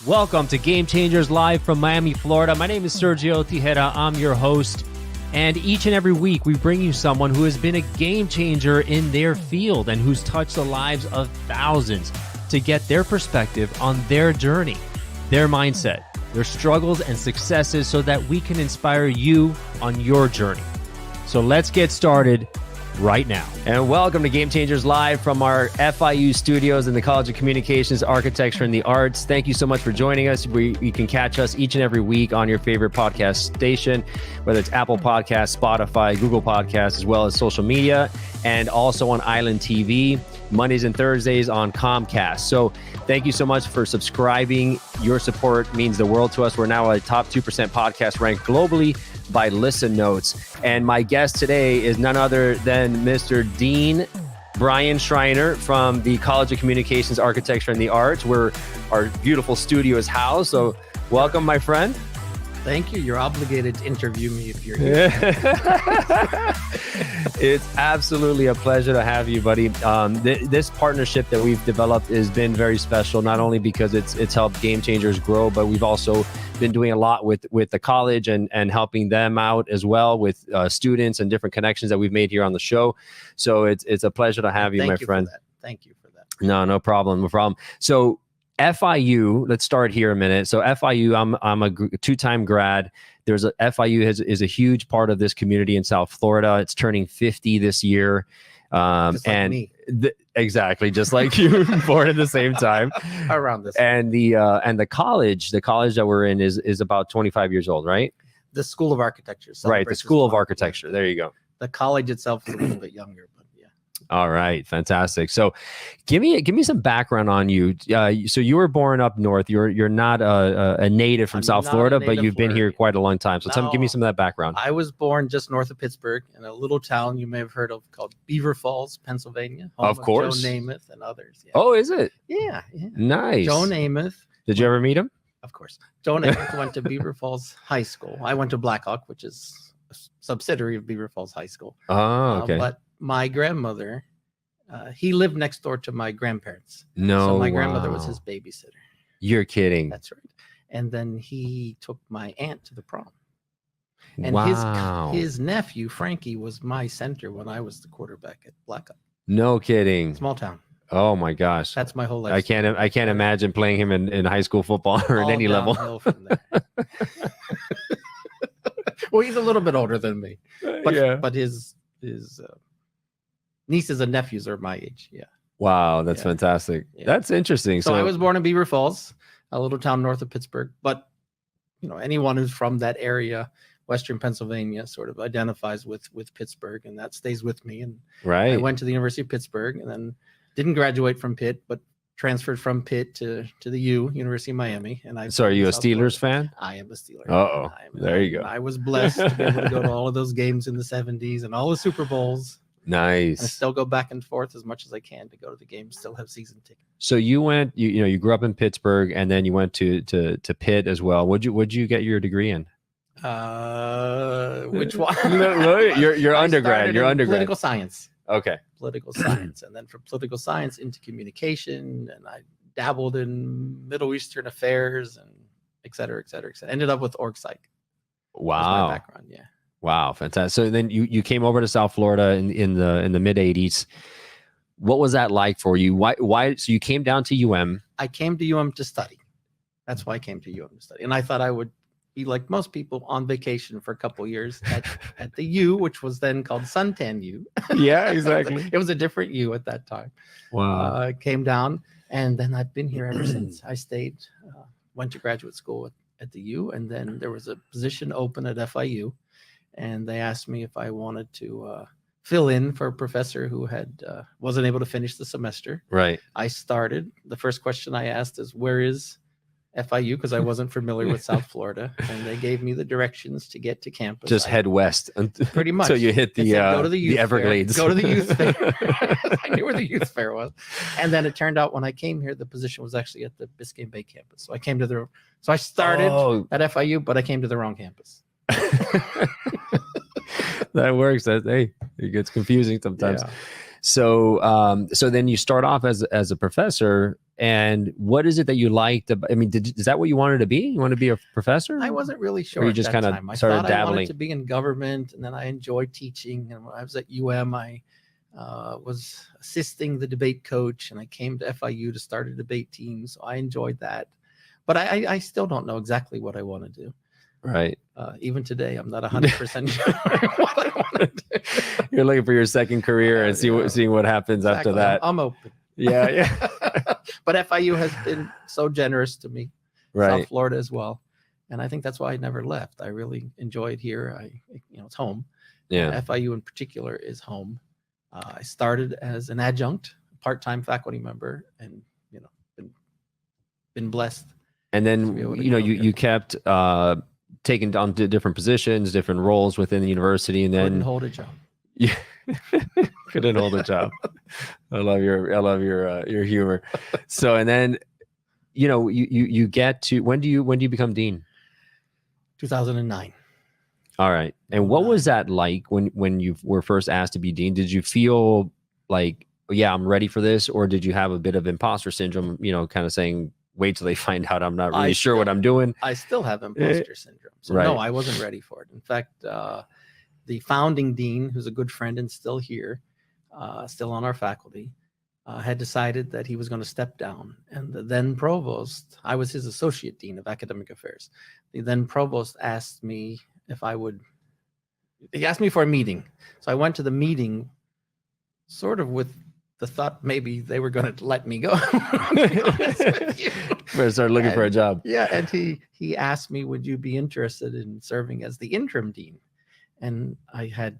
Welcome to Game Changers live from Miami, Florida. My name is Sergio Tigera. I'm your host. And each and every week, we bring you someone who has been a game changer in their field and who's touched the lives of thousands to get their perspective on their journey, their mindset, their struggles and successes so that we can inspire you on your journey. So let's get started right now. And welcome to Game Changers live from our FIU studios in the College of Communications, Architecture, and the Arts. Thank you so much for joining us. You can catch us each and every week on your favorite podcast station, whether it's Apple Podcasts, Spotify, Google Podcasts, as well as social media, and also on Island TV, Mondays and Thursdays on Comcast. So thank you so much for subscribing. Your support means the world to us. We're now a top 2% podcast ranked globally by Listen Notes. And my guest today is none other than Mr. Dean Brian Schriner from the College of Communications, Architecture, and the Arts, where our beautiful studio is housed. So welcome, my friend. Thank you. You're obligated to interview me if you're here. It's absolutely a pleasure to have you, buddy. This partnership that we've developed has been very special, not only because it's helped Game Changers grow, but we've also been doing a lot with the college and helping them out as well with students and different connections that we've made here on the show. So it's a pleasure to have you, my friend. Thank you for that. No problem. No problem. So FIU, let's start here a minute. So FIU, I'm a two-time grad. FIU is a huge part of this community in South Florida. It's turning 50 this year. Just like me. Exactly, just like you, born at the same time. Around this. And the college that we're in is about 25 years old, right? The School of Architecture. Right, the School of Architecture. There you go. The college itself is a little bit younger, but yeah. All right, fantastic. So, give me some background on you. So you were born up north. You're not a native from South Florida, but you've been here quite a long time. So give me some of that background. I was born just north of Pittsburgh in a little town you may have heard of called Beaver Falls, Pennsylvania. Of course, Joe Namath and others. Yeah. Oh, is it? Yeah. Nice. Joe Namath. Did you ever meet him? Of course. Joe Namath went to Beaver Falls High School. I went to Blackhawk, which is a subsidiary of Beaver Falls High School. Oh, okay. But my grandmother. He lived next door to my grandparents. No, so my grandmother was his babysitter. You're kidding. That's right. And then he took my aunt to the prom. And his nephew, Frankie, was my center when I was the quarterback at Blackhawk. No kidding. Small town. Oh my gosh. That's my whole life. I can't imagine playing him in high school football or at any level. From there. Well, he's a little bit older than me. But his nieces and nephews are my age. Yeah. Wow, that's fantastic. Yeah. That's interesting. So I was born in Beaver Falls, a little town north of Pittsburgh. But anyone who's from that area, Western Pennsylvania, sort of identifies with Pittsburgh, and that stays with me. And I went to the University of Pittsburgh, and then didn't graduate from Pitt, but transferred from Pitt to the University of Miami. And So are you a Steelers fan? I am a Steelers. Uh-oh. There you go. I was blessed to be able to go to all of those games in the 70s and all the Super Bowls. Nice. I still go back and forth as much as I can to go to the games, still have season tickets. So you went, you grew up in Pittsburgh, and then you went to Pitt as well. What'd you get your degree in? Which one? Your undergrad. Your undergrad. Political science. Okay. Political science. And then from political science into communication, and I dabbled in Middle Eastern affairs and et cetera, et cetera, et cetera. Ended up with org psych. Wow. My background, yeah. Wow, fantastic. So then you came over to South Florida in the mid 80s. What was that like for you? Why? So you came down to UM. I came to UM to study. That's why I came to UM to study. And I thought I would be like most people on vacation for a couple of years at the U, which was then called Suntan U. Yeah, exactly. It was a different U at that time. Wow. I came down, and then I've been here ever since. I stayed, went to graduate school at the U, and then there was a position open at FIU. And they asked me if I wanted to fill in for a professor who wasn't able to finish the semester. Right. I started. The first question I asked is, where is FIU? Because I wasn't familiar with South Florida. And they gave me the directions to get to campus. Just head west. Pretty much. So you hit go to the Everglades. Go to the youth fair. I knew where the youth fair was. And then it turned out when I came here, the position was actually at the Biscayne Bay campus. So I started at FIU, but I came to the wrong campus. That works. Hey, it gets confusing sometimes. Yeah. So, so then you start off as a professor, and what is it that you liked? I mean, is that what you wanted to be? You want to be a professor? I wasn't really sure. Or you just kind of started dabbling? I wanted to be in government, and then I enjoyed teaching. And when I was at UM, I was assisting the debate coach, and I came to FIU to start a debate team. So I enjoyed that, but I still don't know exactly what I want to do. Right. Even today, I'm not 100% sure what I want to do. You're looking for your second career and seeing what happens after that. I'm open. Yeah. But FIU has been so generous to me. Right. South Florida as well. And I think that's why I never left. I really enjoy it here. It's home. Yeah. FIU in particular is home. I started as an adjunct, part-time faculty member, and been blessed. And then you kept taking on different positions, different roles within the university, and then couldn't hold a job. Yeah. Couldn't hold a job. I love your humor. So, and then you get to, when do you become dean? 2009. All right. And what was that like when you were first asked to be dean? Did you feel like, yeah, I'm ready for this, or did you have a bit of imposter syndrome? Kind of saying, wait till they find out I'm not really sure what I'm doing. I still have imposter syndrome. So no, I wasn't ready for it. In fact, the founding dean, who's a good friend and still here, still on our faculty, had decided that he was going to step down. And the then provost, I was his associate dean of academic affairs. The then provost asked me if I would, he asked me for a meeting. So I went to the meeting sort of with the thought maybe they were going to let me go. Better start looking for a job. Yeah. And he asked me, would you be interested in serving as the interim dean? And I had,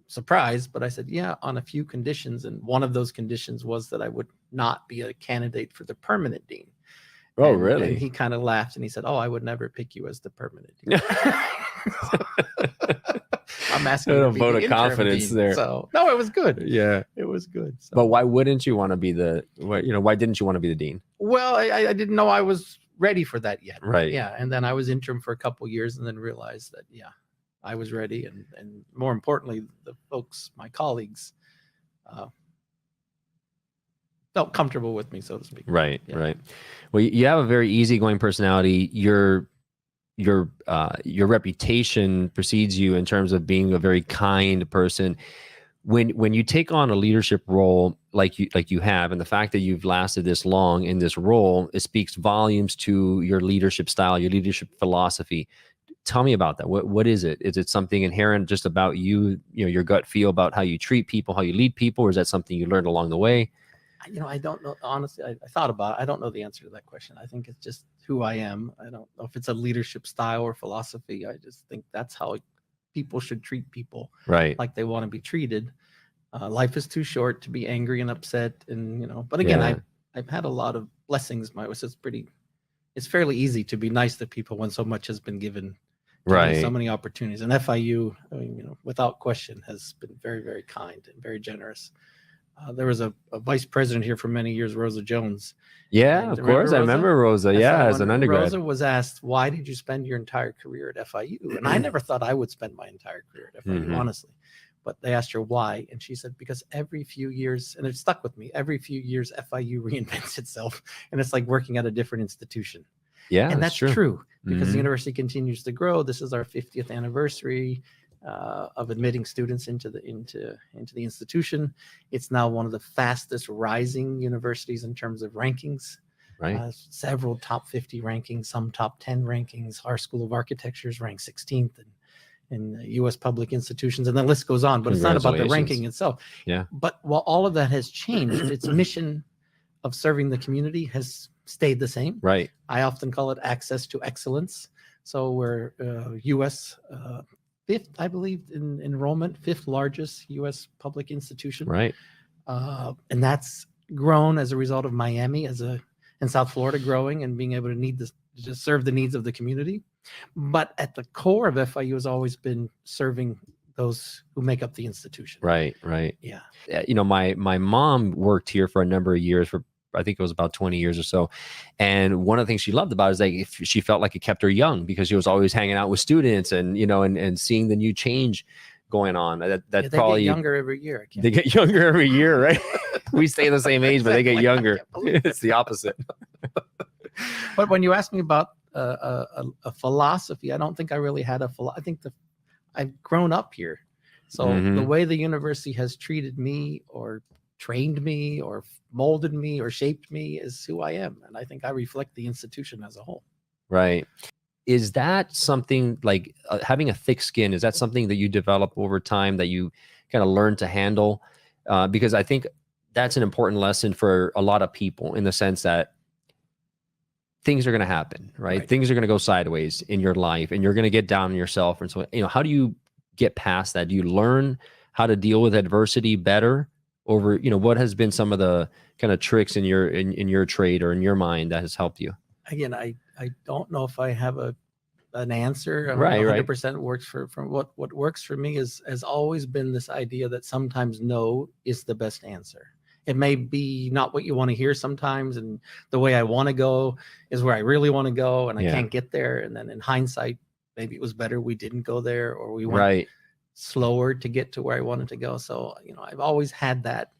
surprised, but I said, yeah, on a few conditions. And one of those conditions was that I would not be a candidate for the permanent dean. Oh, really? And he kind of laughed and he said, oh, I would never pick you as the permanent dean. I'm asking a vote of confidence there. So no, it was good. Yeah, it was good. So. But why wouldn't you want to be why didn't you want to be the dean? Well, I didn't know I was ready for that yet. Right. Yeah. And then I was interim for a couple of years and then realized that, yeah, I was ready. And more importantly, the folks, my colleagues, felt comfortable with me, so to speak. Right. Yeah. Right. Well, you have a very easygoing personality. Your reputation precedes you in terms of being a very kind person. When you take on a leadership role like you have, and the fact that you've lasted this long in this role, it speaks volumes to your leadership style, your leadership philosophy. Tell me about that. What is it? Is it something inherent just about you, your gut feel about how you treat people, how you lead people, or is that something you learned along the way? I don't know. Honestly, I thought about it. I don't know the answer to that question. I think it's just who I am. I don't know if it's a leadership style or philosophy. I just think that's how people should treat people, right? Like they want to be treated. Life is too short to be angry and upset, and But again, yeah. I've had a lot of blessings. It's fairly easy to be nice to people when so much has been given. Right. So many opportunities, and FIU, without question, has been very, very kind and very generous. There was a vice president here for many years, Rosa Jones. Yeah, of course. I remember Rosa. Yeah, as an undergrad. Rosa was asked, why did you spend your entire career at FIU? And I never thought I would spend my entire career at FIU, honestly. But they asked her why. And she said, because every few years, and it stuck with me, every few years FIU reinvents itself. And it's like working at a different institution. Yeah, and that's true because the university continues to grow. This is our 50th anniversary of admitting students into the institution. It's now one of the fastest rising universities in terms of rankings. Right. Several top 50 rankings, some top 10 rankings. Our School of Architecture is ranked 16th in U.S. public institutions, and the list goes on. But it's not about the ranking itself. Yeah. But while all of that has changed, its mission of serving the community has stayed the same. Right. I often call it access to excellence. So we're U.S. Fifth, I believe, in enrollment, fifth largest U.S. public institution. Right. And that's grown as a result of Miami and South Florida growing and being able to serve the needs of the community. But at the core of FIU has always been serving those who make up the institution. Right. Right. Yeah. My mom worked here for a number of years, for I think it was about 20 years or so. And one of the things she loved about it is like she felt like it kept her young because she was always hanging out with students and, and seeing the new change. going on. That they probably get younger every year. They get younger every year, right? We stay the same age, but they get younger. It's the opposite. But when you ask me about a philosophy, I don't think I really had a philosophy. I think I've grown up here. So the way the university has treated me or trained me or molded me or shaped me is who I am. And I think I reflect the institution as a whole. Right. Is that something like having a thick skin? Is that something that you develop over time that you kind of learn to handle? Because I think that's an important lesson for a lot of people in the sense that things are going to happen, right? Things are going to go sideways in your life and you're going to get down on yourself. And so, how do you get past that? Do you learn how to deal with adversity better over, what has been some of the kind of tricks in your trade or in your mind that has helped you? Again, I don't know if I have an answer. 100% works for what works for me has always been this idea that sometimes no is the best answer. It may be not what you want to hear sometimes, and the way I want to go is where I really want to go, and I can't get there. And then in hindsight, maybe it was better we didn't go there, or we went slower to get to where I wanted to go. So, I've always had that.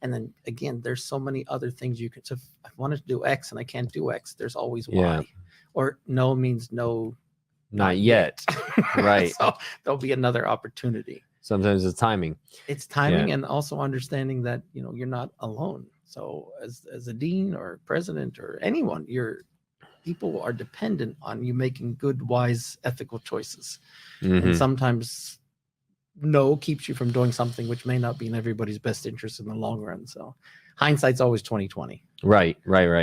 And then again, there's so many other things you can. So if I wanted to do X and I can't do X, there's always Y. Or no means no, not yet. Right. So there'll be another opportunity. Sometimes it's timing. It's timing, and also understanding that you're not alone. So as a dean or president or anyone, people are dependent on you making good, wise, ethical choices. And sometimes no keeps you from doing something which may not be in everybody's best interest in the long run. So hindsight's always 20/20. Right.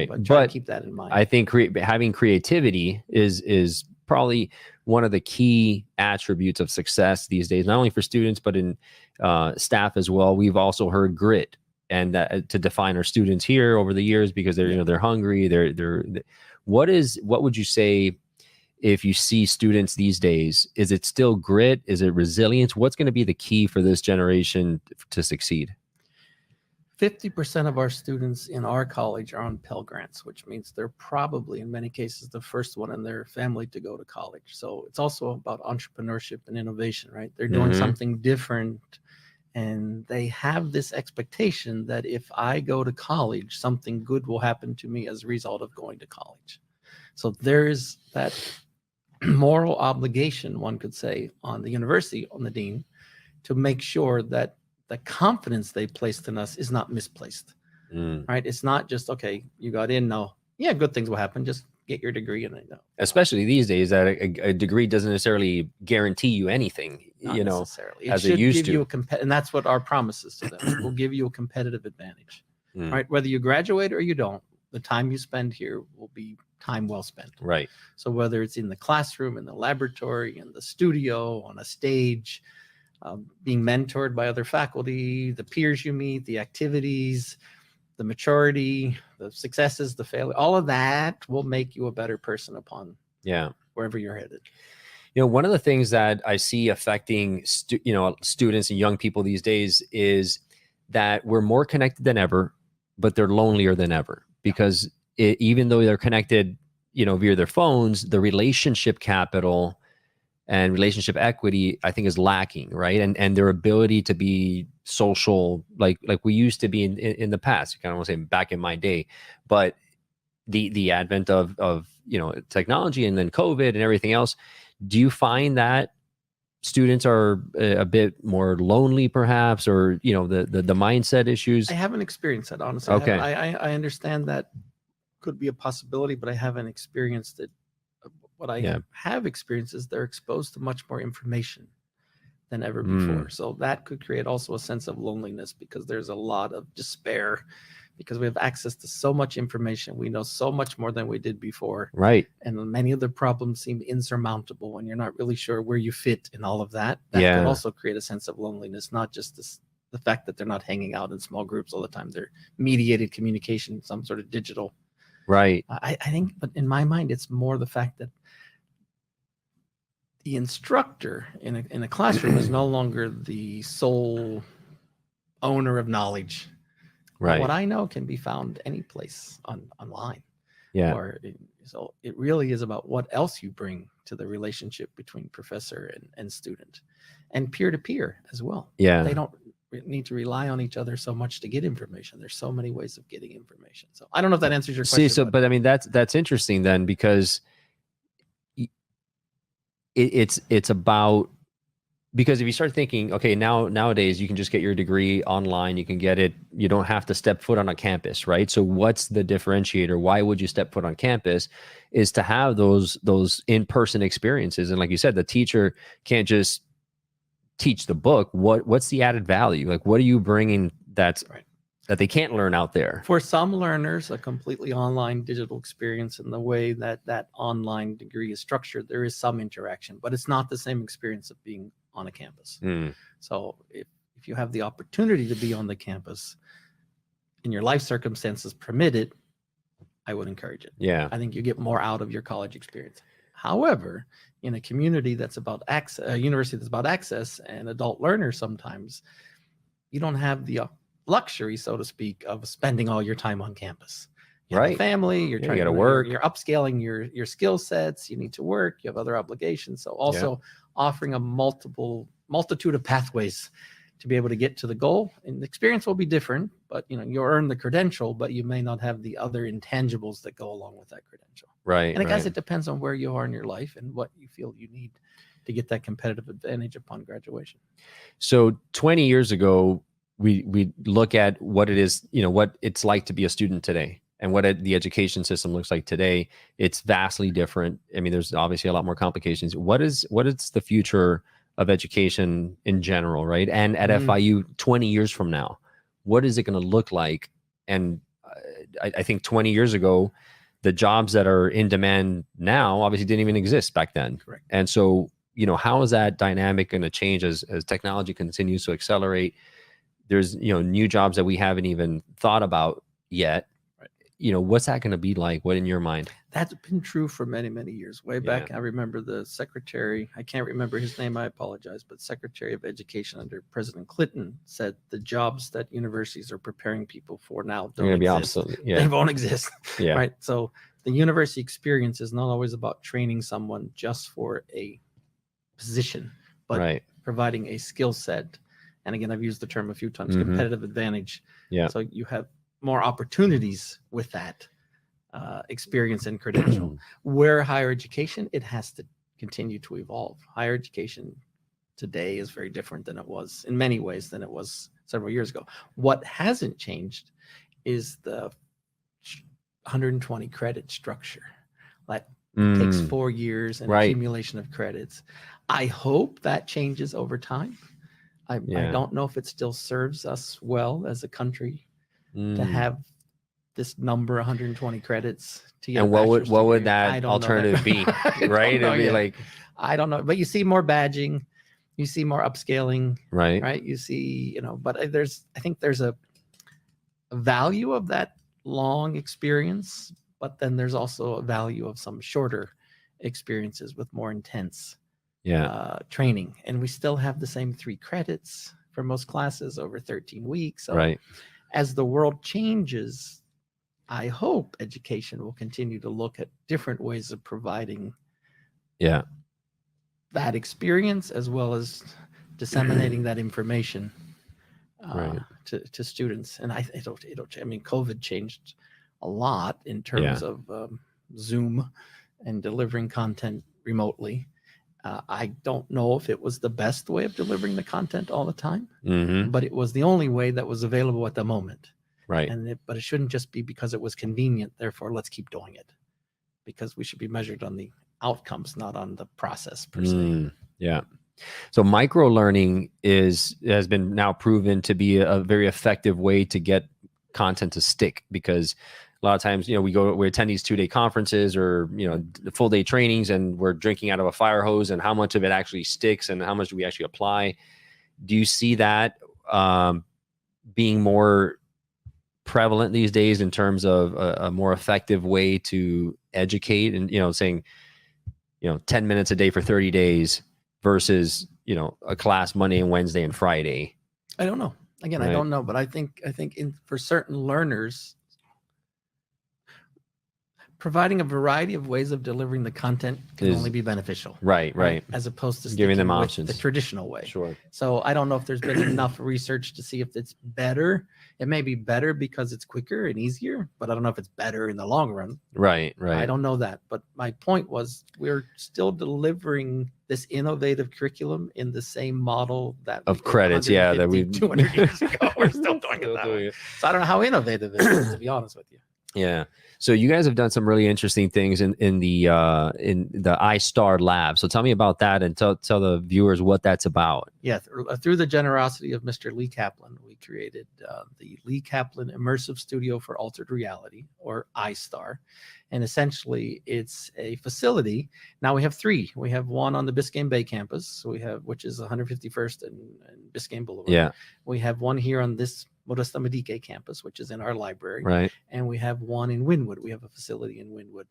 But try to keep that in mind. I think having creativity is probably one of the key attributes of success these days, not only for students, but in staff as well. We've also heard grit, and that, to define our students here over the years, because they're, they're hungry. What would you say if you see students these days? Is it still grit? Is it resilience? What's going to be the key for this generation to succeed? 50% of our students in our college are on Pell Grants, which means they're probably, in many cases, the first one in their family to go to college. So it's also about entrepreneurship and innovation, right? They're doing something different, and they have this expectation that if I go to college, something good will happen to me as a result of going to college. So there's that moral obligation, one could say, on the university, on the dean, to make sure that the confidence they placed in us is not misplaced, right? It's not just, okay, you got in, now, good things will happen. Just get your degree. And I know. Especially these days that a degree doesn't necessarily guarantee you anything, not necessarily. as it used to. And that's what our promise is to them. We'll give you a competitive advantage, right? Whether you graduate or you don't, the time you spend here will be time well spent. Right. So whether it's in the classroom, in the laboratory, in the studio, on a stage, being mentored by other faculty, the peers you meet, the activities, the maturity, the successes, the failure, all of that will make you a better person upon wherever you're headed. One of the things that I see affecting students and young people these days is that we're more connected than ever, but they're lonelier than ever, because even though they're connected, via their phones, the relationship capital and relationship equity, I think, is lacking, right? And their ability to be social, like we used to be in the past. I kind of want to say back in my day, but the advent of technology and then COVID and everything else. Do you find that students are a bit more lonely, perhaps, or the mindset issues? I haven't experienced that, honestly. Okay, I understand that could be a possibility, but I haven't experienced it. What I have experienced is they're exposed to much more information than ever before. So that could create also a sense of loneliness, because there's a lot of despair, because we have access to so much information. We know so much more than we did before. Right. And many of the problems seem insurmountable when you're not really sure where you fit in all of that. That could also create a sense of loneliness, not just the fact that they're not hanging out in small groups all the time. They're mediated communication, some sort of digital. Right. I think, but in my mind, it's more the fact that the instructor in a classroom is no longer the sole owner of knowledge. Right. What I know can be found any place online. Yeah. So it really is about what else you bring to the relationship between professor and student. and peer-to-peer as well. Yeah. They don't need to rely on each other so much to get information. There's so many ways of getting information. So I don't know if that answers your question. But I mean, that's interesting then, because it's about, because if you start thinking, okay, nowadays you can just get your degree online, you can get it, you don't have to step foot on a campus, right? So what's the differentiator? Why would you step foot on campus? Is to have those in-person experiences. And like you said, the teacher can't just teach the book. What's the added value? Like, what are you bringing that they can't learn out there? For some learners, a completely online digital experience, and the way that online degree is structured, there is some interaction, but it's not the same experience of being on a campus. So if you have the opportunity to be on the campus and your life circumstances permit it, I would encourage it. Yeah. I think you get more out of your college experience. However, in a community that's about access, a university that's about access and adult learners, sometimes you don't have the luxury, so to speak, of spending all your time on campus. You have a family, you're trying to work, you're upscaling your skill sets, you need to work, you have other obligations. So also offering a multitude of pathways to be able to get to the goal. And the experience will be different, but you earn the credential, but you may not have the other intangibles that go along with that credential. Right. And I guess it depends on where you are in your life and what you feel you need to get that competitive advantage upon graduation. So 20 years ago, we look at what it is, what it's like to be a student today, and what the education system looks like today. It's vastly different. I mean, there's obviously a lot more complications. What is the future of education in general, right? And at FIU 20 years from now, what is it going to look like? And I think 20 years ago, the jobs that are in demand now obviously didn't even exist back then. Correct. And so, how is that dynamic going to change as technology continues to accelerate? There's, new jobs that we haven't even thought about yet. What's that going to be like? What in your mind? That's been true for many, many years. Way back, I remember the secretary, I can't remember his name, I apologize, but Secretary of Education under President Clinton said the jobs that universities are preparing people for now don't exist. Be obsolete. They won't exist. Right. So the university experience is not always about training someone just for a position, but providing a skill set. And again, I've used the term a few times, competitive advantage. So you have more opportunities with that experience and credential. Where higher education, it has to continue to evolve. Higher education today is very different than it was in many ways than it was several years ago. What hasn't changed is the 120 credit structure. Like it takes 4 years and accumulation of credits. I hope that changes over time. I don't know if it still serves us well as a country to have this number 120 credits to get. And what would that alternative be? Right? It'd be like, I don't know, but you see more badging, you see more upscaling, right? You see, but I think there's a value of that long experience, but then there's also a value of some shorter experiences with more intense training. And we still have the same 3 credits for most classes over 13 weeks. So as the world changes, I hope education will continue to look at different ways of providing that experience, as well as disseminating that information to students. And it'll I mean, COVID changed a lot in terms of Zoom and delivering content remotely. I don't know if it was the best way of delivering the content all the time, but it was the only way that was available at the moment. But it shouldn't just be because it was convenient. Therefore, let's keep doing it, because we should be measured on the outcomes, not on the process per se. So micro learning has been now proven to be a very effective way to get content to stick, because a lot of times, we attend these 2-day conferences or, the full day trainings, and we're drinking out of a fire hose, and how much of it actually sticks and how much do we actually apply? Do you see that being more prevalent these days in terms of a more effective way to educate, and, saying, 10 minutes a day for 30 days versus, a class Monday and Wednesday and Friday? I don't know. Again, I don't know, but I think for certain learners, providing a variety of ways of delivering the content can only be beneficial. Right. As opposed to giving them options the traditional way. Sure. So I don't know if there's been enough research to see if it's better. It may be better because it's quicker and easier, but I don't know if it's better in the long run. Right. I don't know that. But my point was we're still delivering this innovative curriculum in the same model that of credits. Yeah. That we 200 years ago. We're still doing it that way. So I don't know how innovative it is, to be honest with you. Yeah. So you guys have done some really interesting things in the iStar lab. So tell me about that and tell the viewers what that's about. Yeah. Through the generosity of Mr. Lee Kaplan, we created the Lee Kaplan Immersive Studio for Altered Reality, or iStar. And essentially it's a facility. Now we have three. We have one on the Biscayne Bay campus. Which is 151st and Biscayne Boulevard. Yeah. We have one here on this Modesta Medique campus, which is in our library. Right. And we have one in Wynwood. We have a facility in Wynwood,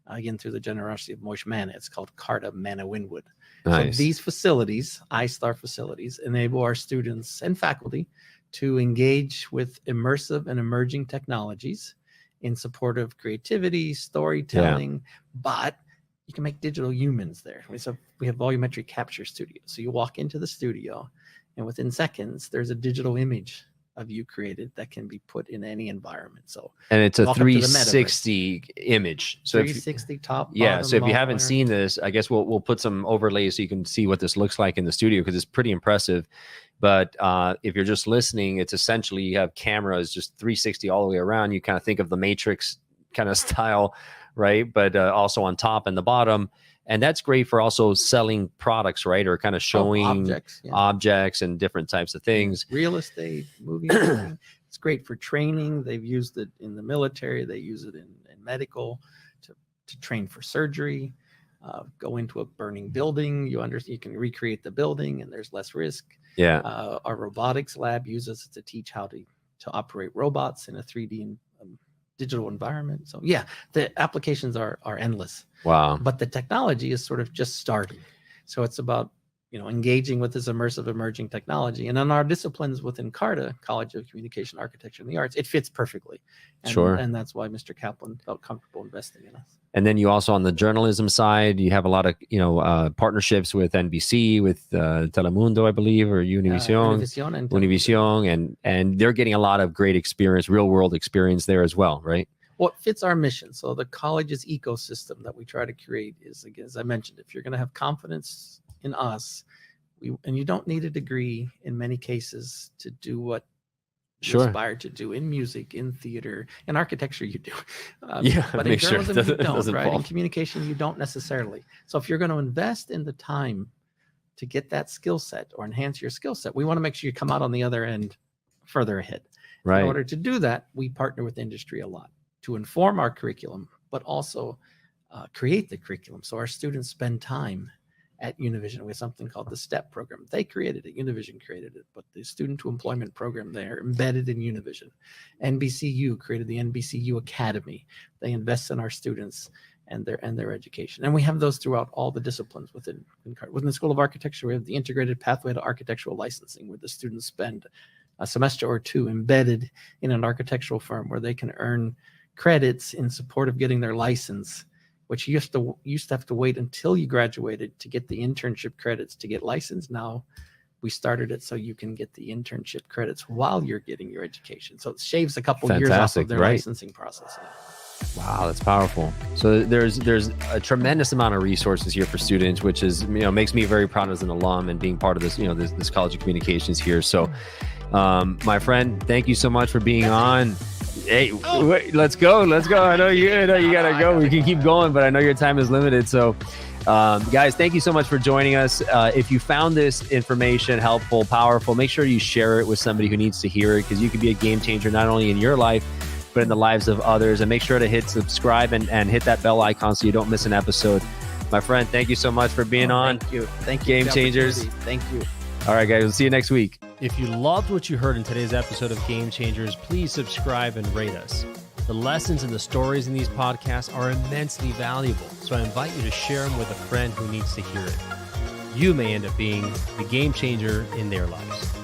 again, through the generosity of Moish Manna. It's called CARTA Manna Wynwood. Nice. So these facilities, iStar facilities, enable our students and faculty to engage with immersive and emerging technologies in support of creativity, storytelling, but you can make digital humans there. So we have volumetric capture studios. So you walk into the studio and within seconds, there's a digital image of you created that can be put in any environment. And it's a 360 image. So 360 top. Yeah. So if you haven't seen this, I guess we'll put some overlays so you can see what this looks like in the studio, because it's pretty impressive. But if you're just listening, it's essentially you have cameras just 360 all the way around. You kind of think of the Matrix kind of style, right? But also on top and the bottom. And that's great for also selling products, right? Or kind of showing objects and different types of things. Real estate, movie making. It's great for training. They've used it in the military. They use it in medical to train for surgery. Go into a burning building. You can recreate the building and there's less risk. Yeah. Our robotics lab uses it to teach how to operate robots in a 3D digital environment. So yeah, the applications are endless. Wow. But the technology is sort of just starting. So it's about, engaging with this immersive emerging technology. And in our disciplines within CARTA, College of Communication, Architecture, and the Arts, it fits perfectly. Sure. And that's why Mr. Kaplan felt comfortable investing in us. And then you also, on the journalism side, you have a lot of, partnerships with NBC, with Telemundo, I believe, or Univision, and they're getting a lot of great experience, real world experience there as well, right? What fits our mission. So the college's ecosystem that we try to create is, again, as I mentioned, if you're going to have confidence in us, and you don't need a degree in many cases to do what you aspire to do in music, in theater, in architecture, you do. But in journalism, you don't, right? In communication, you don't necessarily. So if you're going to invest in the time to get that skill set or enhance your skill set, we want to make sure you come out on the other end further ahead. Right. In order to do that, we partner with industry a lot to inform our curriculum, but also create the curriculum. So our students spend time at Univision with something called the STEP program. They created it, Univision created it, but the student to employment program there embedded in Univision. NBCU created the NBCU Academy. They invest in our students and their education. And we have those throughout all the disciplines within the School of Architecture. We have the integrated pathway to architectural licensing, where the students spend a semester or two embedded in an architectural firm where they can earn credits in support of getting their license, which you used to have to wait until you graduated to get the internship credits to get licensed. Now we started it so you can get the internship credits while you're getting your education. So it shaves a couple years off of their licensing process. Wow, that's powerful. So there's a tremendous amount of resources here for students, which is, makes me very proud as an alum and being part of this, this College of Communications here. So my friend, thank you so much for being on. Hey, wait, let's go. I know you gotta go. We can keep going, but I know your time is limited. So, guys, thank you so much for joining us. If you found this information helpful, powerful, make sure you share it with somebody who needs to hear it, because you can be a game changer not only in your life, but in the lives of others. And make sure to hit subscribe and hit that bell icon so you don't miss an episode. My friend, thank you so much for being on. Thank you. Game Changers. Thank you. All right, guys, we'll see you next week. If you loved what you heard in today's episode of Game Changers, please subscribe and rate us. The lessons and the stories in these podcasts are immensely valuable, so I invite you to share them with a friend who needs to hear it. You may end up being the game changer in their lives.